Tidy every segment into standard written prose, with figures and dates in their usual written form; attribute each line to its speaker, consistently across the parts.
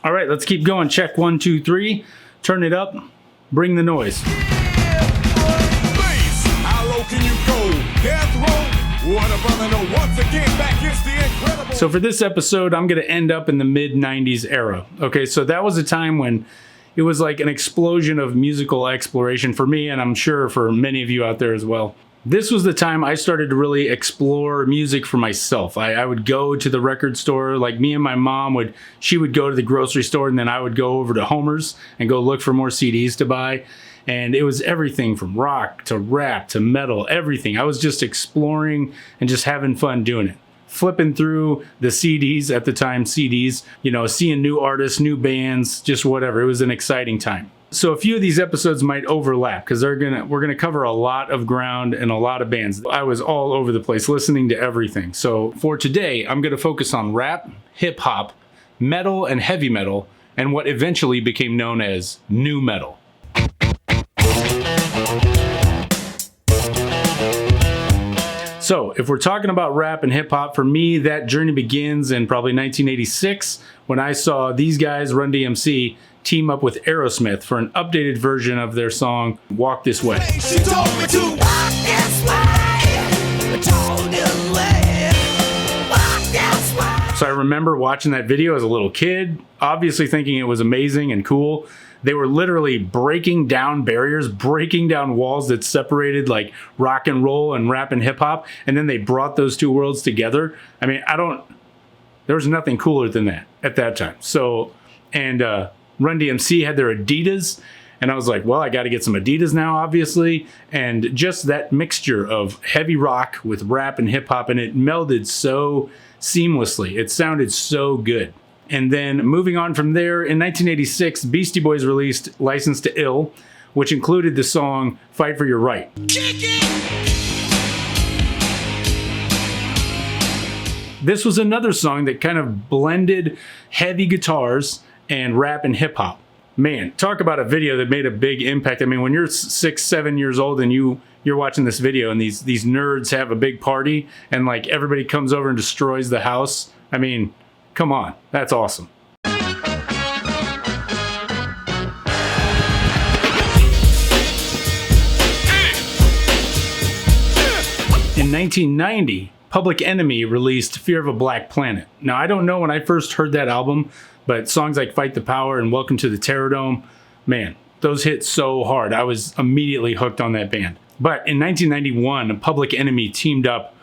Speaker 1: All right, let's keep going. Check 1, 2, 3. Turn it up. Bring the noise.
Speaker 2: How low can you go? Death row? What a brother, no, once again, back is the incredible.
Speaker 1: So for this episode, I'm going to end up in the mid-90s era. Okay, so that was a time when it was like an explosion of musical exploration for me, and I'm sure for many of you out there as well. This was the time I started to really explore music for myself. I would go to the record store, like me and my mom she would go to the grocery store, and then I would go over to Homer's and go look for more CDs to buy. And it was everything from rock to rap to metal, everything. I was just exploring and just having fun doing it. Flipping through the CDs at the time, seeing new artists, new bands, just whatever. It was an exciting time. So a few of these episodes might overlap because we're gonna cover a lot of ground and a lot of bands. I was all over the place listening to everything. So for today, I'm gonna focus on rap, hip hop, metal, and heavy metal, and what eventually became known as nu metal. So if we're talking about rap and hip hop, for me, that journey begins in probably 1986 when I saw these guys, Run DMC, team up with Aerosmith for an updated version of their song, Walk This Way.
Speaker 2: She told me to walk this way.
Speaker 1: So I remember watching that video as a little kid, obviously thinking it was amazing and cool. They were literally breaking down barriers, breaking down walls that separated like rock and roll and rap and hip hop. And then they brought those two worlds together. I mean, there was nothing cooler than that at that time. So, and Run DMC had their Adidas. And I was like, well, I got to get some Adidas now, obviously. And just that mixture of heavy rock with rap and hip hop, and it melded so seamlessly. It sounded so good. And then moving on from there, in 1986, Beastie Boys released License to Ill, which included the song Fight for Your Right. This was another song that kind of blended heavy guitars and rap and hip hop. Man, talk about a video that made a big impact. I mean, when you're 6, 7 years old and you're watching this video and these nerds have a big party and like everybody comes over and destroys the house. I mean, come on, that's awesome. In 1990, Public Enemy released Fear of a Black Planet. Now, I don't know when I first heard that album, but songs like Fight the Power and Welcome to the Terror Dome, man, those hit so hard. I was immediately hooked on that band. But in 1991, Public Enemy teamed up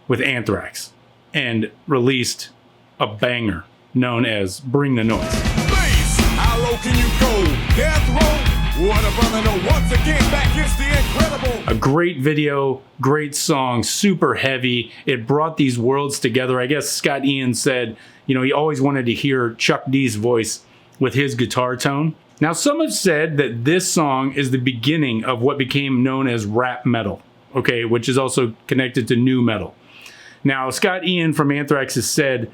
Speaker 1: with Anthrax and released a banger known as Bring the Noise.
Speaker 2: How low can you go? Death row? What a brother, no, once again, back is the incredible.
Speaker 1: A great video, great song, super heavy. It brought these worlds together. I guess Scott Ian said, he always wanted to hear Chuck D's voice with his guitar tone. Now, some have said that this song is the beginning of what became known as rap metal, okay, which is also connected to nu metal. Now, Scott Ian from Anthrax has said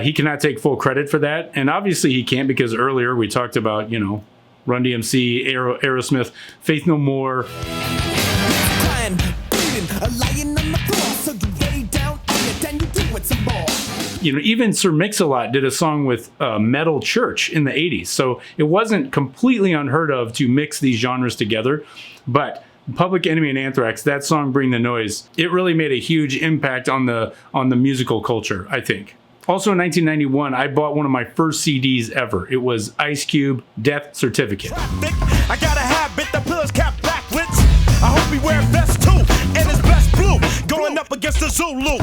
Speaker 1: he cannot take full credit for that, and obviously he can't because earlier we talked about, Run DMC, Aerosmith, Faith No More. Even Sir Mix-a-Lot did a song with Metal Church in the 80s. So it wasn't completely unheard of to mix these genres together. But Public Enemy and Anthrax, that song Bring the Noise, it really made a huge impact on the musical culture, I think. Also in 1991, I bought one of my first CDs ever. It was Ice Cube, Death Certificate.
Speaker 2: I got a habit, the pillars cap backwards. I hope he wear vest too, and his best blue, going up against the Zulu.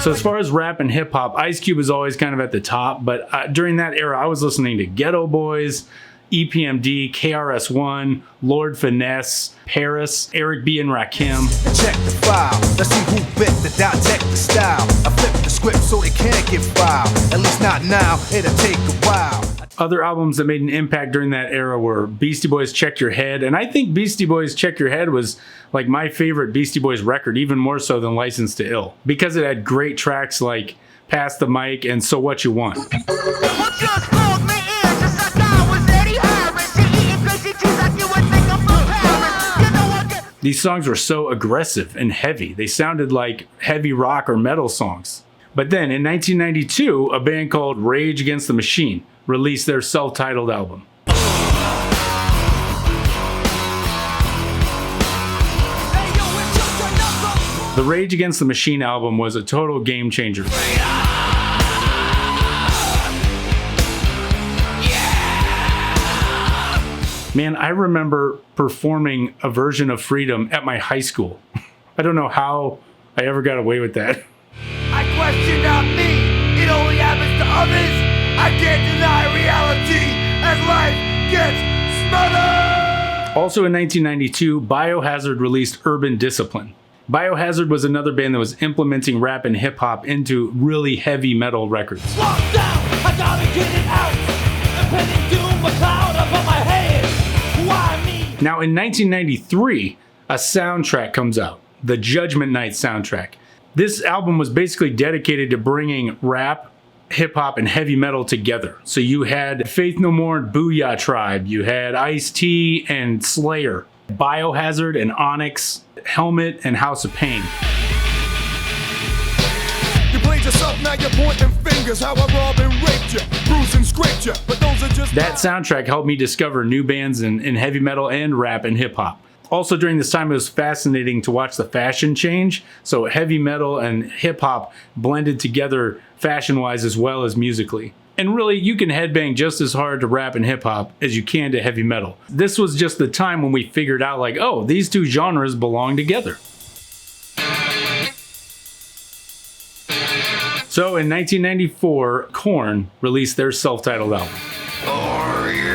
Speaker 1: So as far as rap and hip hop, Ice Cube is always kind of at the top, but during that era, I was listening to Ghetto Boys, EPMD, KRS-One, Lord Finesse, Paris, Eric B. and Rakim.
Speaker 3: Check the file, let's see who bit the dissect the style. I flip the script so it can't get filed. At least not now, it'll take a while.
Speaker 1: Other albums that made an impact during that era were Beastie Boys' Check Your Head, and I think Beastie Boys' Check Your Head was like my favorite Beastie Boys record, even more so than License to Ill, because it had great tracks like Pass the Mic and So What You Want. These songs were so aggressive and heavy. They sounded like heavy rock or metal songs. But then in 1992, a band called Rage Against the Machine released their self-titled album. The Rage Against the Machine album was a total game changer. Man, I remember performing a version of Freedom at my high school. I don't know how I ever got away with that.
Speaker 4: I question not me, it only happens to others. I can't deny reality as life gets smothered.
Speaker 1: Also in 1992, Biohazard released Urban Discipline. Biohazard was another band that was implementing rap and hip hop into really heavy metal records.
Speaker 4: Lockdown, I gotta get it out. Impending doom, a cloud above my head. Why me?
Speaker 1: Now in 1993, a soundtrack comes out, the Judgment Night soundtrack. This album was basically dedicated to bringing rap, hip hop, and heavy metal together. So you had Faith No More and Booyah Tribe, you had Ice-T and Slayer, Biohazard and Onyx, Helmet and House of Pain.
Speaker 2: You played yourself, now you're pointing fingers. How I robbed and raped you, bruised and scraped you. But those are just
Speaker 1: That soundtrack helped me discover new bands in heavy metal and rap and hip hop. Also during this time, it was fascinating to watch the fashion change. So heavy metal and hip hop blended together fashion-wise as well as musically. And really, you can headbang just as hard to rap and hip hop as you can to heavy metal. This was just the time when we figured out like, oh, these two genres belong together. So in 1994, Korn released their self-titled album.
Speaker 2: Are you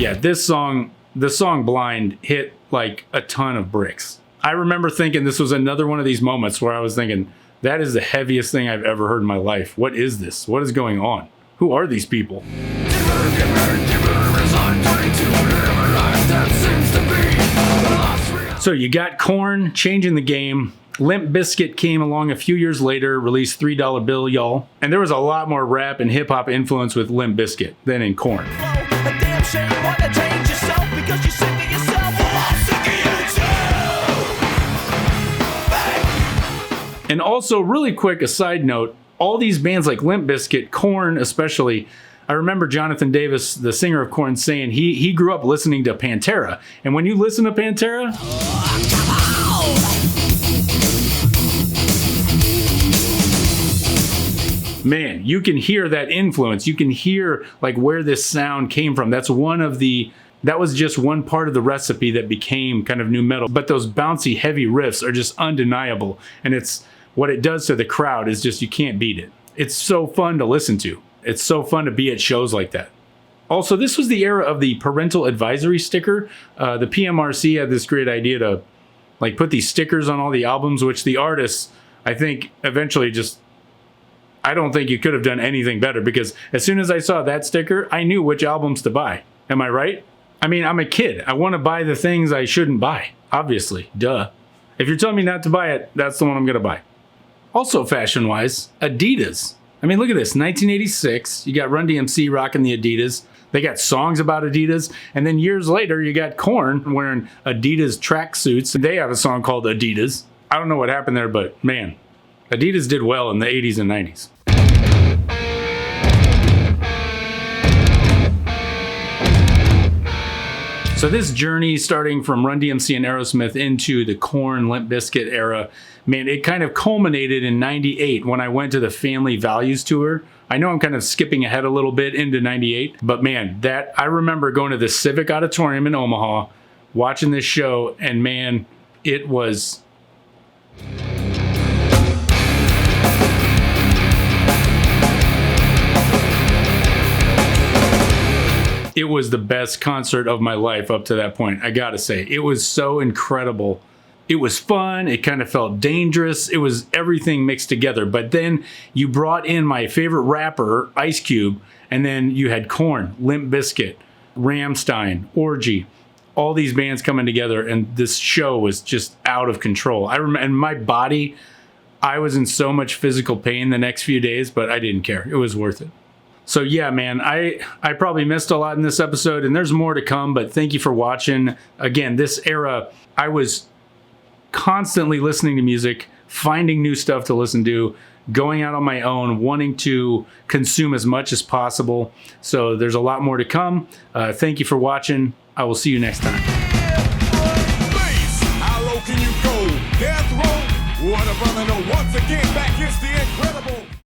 Speaker 1: Yeah, the song Blind hit like a ton of bricks. I remember thinking this was another one of these moments where I was thinking, that is the heaviest thing I've ever heard in my life. What is this? What is going on? Who are these people? So you got Korn changing the game. Limp Bizkit came along a few years later, released $3 Bill Y'all. And there was a lot more rap and hip hop influence with Limp Bizkit than in Korn.
Speaker 4: A damn shame you want to change yourself because you're sick of yourself. Well, I'm sick of you too.
Speaker 1: And also, really quick, a side note, all these bands like Limp Bizkit, Korn especially, I remember Jonathan Davis, the singer of Korn, saying he grew up listening to Pantera. And when you listen to Pantera, man, you can hear that influence. You can hear like where this sound came from. That was just one part of the recipe that became kind of new metal. But those bouncy, heavy riffs are just undeniable. And it's what it does to the crowd is just, you can't beat it. It's so fun to listen to. It's so fun to be at shows like that. Also, this was the era of the parental advisory sticker. The PMRC had this great idea to like put these stickers on all the albums, which the artists, I think, eventually just, I don't think you could have done anything better, because as soon as I saw that sticker, I knew which albums to buy. Am I right? I mean, I'm a kid. I want to buy the things I shouldn't buy. Obviously. Duh. If you're telling me not to buy it, that's the one I'm going to buy. Also fashion-wise, Adidas. I mean, look at this. 1986, you got Run DMC rocking the Adidas. They got songs about Adidas. And then years later, you got Korn wearing Adidas tracksuits. They have a song called Adidas. I don't know what happened there, but man, Adidas did well in the 80s and 90s. So this journey starting from Run DMC and Aerosmith into the Korn, Limp Bizkit era, man, it kind of culminated in 98 when I went to the Family Values Tour. I know I'm kind of skipping ahead a little bit into 98, but man, I remember going to the Civic Auditorium in Omaha, watching this show, and man, it was... It was the best concert of my life up to that point, I gotta say. It was so incredible. It was fun, it kind of felt dangerous, it was everything mixed together. But then you brought in my favorite rapper, Ice Cube, and then you had Korn, Limp Bizkit, Rammstein, Orgy, all these bands coming together, and this show was just out of control. And my body, I was in so much physical pain the next few days, but I didn't care. It was worth it. So yeah, man, I probably missed a lot in this episode, and there's more to come, but thank you for watching. Again, this era, I was constantly listening to music, finding new stuff to listen to, going out on my own, wanting to consume as much as possible. So there's a lot more to come. Thank you for watching. I will see you next time.
Speaker 2: Please, how low can you go? Death row? What a brother, no, once again, back is the incredible.